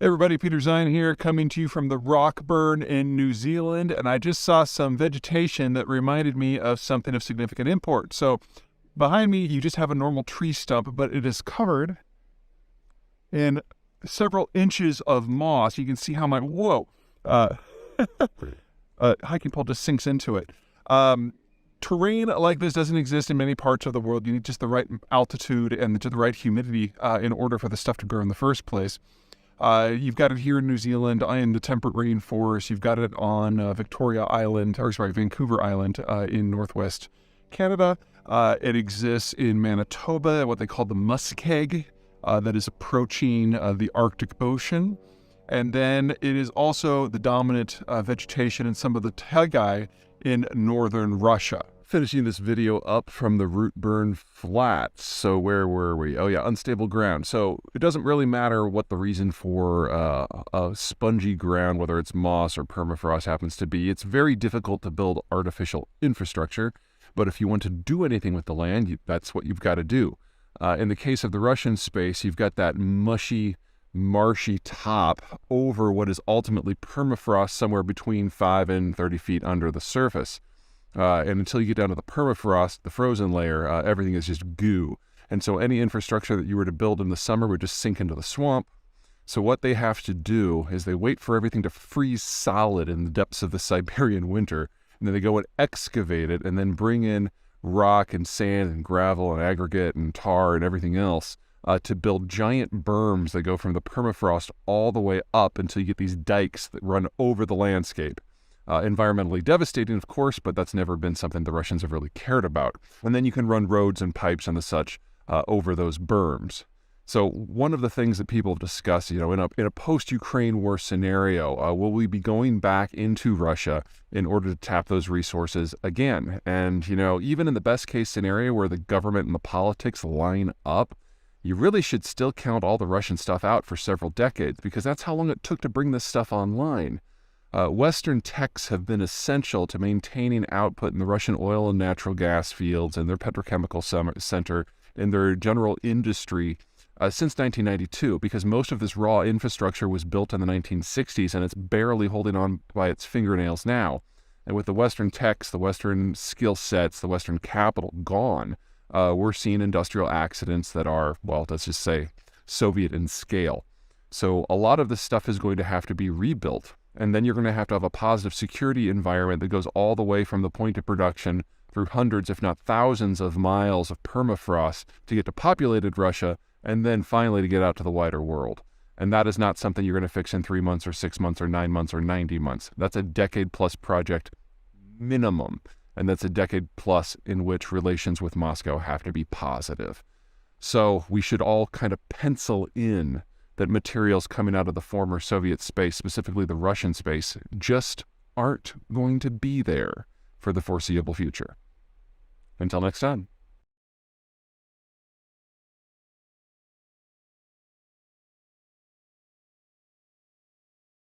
Hey everybody, Peter Zeihan here, coming to you from the Rockburn in New Zealand, and I just saw some vegetation that reminded me of something of significant import. So behind me, you just have a normal tree stump, but it is covered in several inches of moss. You can see how my, hiking pole just sinks into it. Terrain like this doesn't exist in many parts of the world. You need just the right altitude and the right humidity in order for the stuff to grow in the first place. You've got it here in New Zealand in the temperate rainforest. You've got it on Vancouver Island in northwest Canada. It exists in Manitoba, what they call the muskeg, that is approaching the Arctic Ocean. And then it is also the dominant vegetation in some of the taiga in northern Russia. Finishing this video up from the Rootburn Flats. So where were we? Oh yeah, unstable ground. So it doesn't really matter what the reason for a spongy ground, whether it's moss or permafrost happens to be. It's very difficult to build artificial infrastructure. But if you want to do anything with the land, that's what you've got to do. In the case of the Russian space, you've got that mushy, marshy top over what is ultimately permafrost somewhere between 5 and 30 feet under the surface. And until you get down to the permafrost, the frozen layer, everything is just goo. And so any infrastructure that you were to build in the summer would just sink into the swamp. So what they have to do is they wait for everything to freeze solid in the depths of the Siberian winter, and then they go and excavate it and then bring in rock and sand and gravel and aggregate and tar and everything else to build giant berms that go from the permafrost all the way up until you get these dikes that run over the landscape. Environmentally devastating, of course, but that's never been something the Russians have really cared about. And then you can run roads and pipes and the such over those berms. So one of the things that people have discussed, in a post-Ukraine war scenario, will we be going back into Russia in order to tap those resources again? And, even in the best case scenario where the government and the politics line up, you really should still count all the Russian stuff out for several decades, because that's how long it took to bring this stuff online. Western techs have been essential to maintaining output in the Russian oil and natural gas fields and their petrochemical center and their general industry since 1992, because most of this raw infrastructure was built in the 1960s and it's barely holding on by its fingernails now. And with the Western techs, the Western skill sets, the Western capital gone, we're seeing industrial accidents that are, well, let's just say Soviet in scale. So a lot of this stuff is going to have to be rebuilt. And then you're going to have a positive security environment that goes all the way from the point of production through hundreds, if not thousands of miles of permafrost to get to populated Russia, and then finally to get out to the wider world. And that is not something you're going to fix in 3 months or 6 months or 9 months or 90 months. That's a decade-plus project minimum. And that's a decade-plus in which relations with Moscow have to be positive. So we should all kind of pencil in that materials coming out of the former Soviet space, specifically the Russian space, just aren't going to be there for the foreseeable future. Until next time.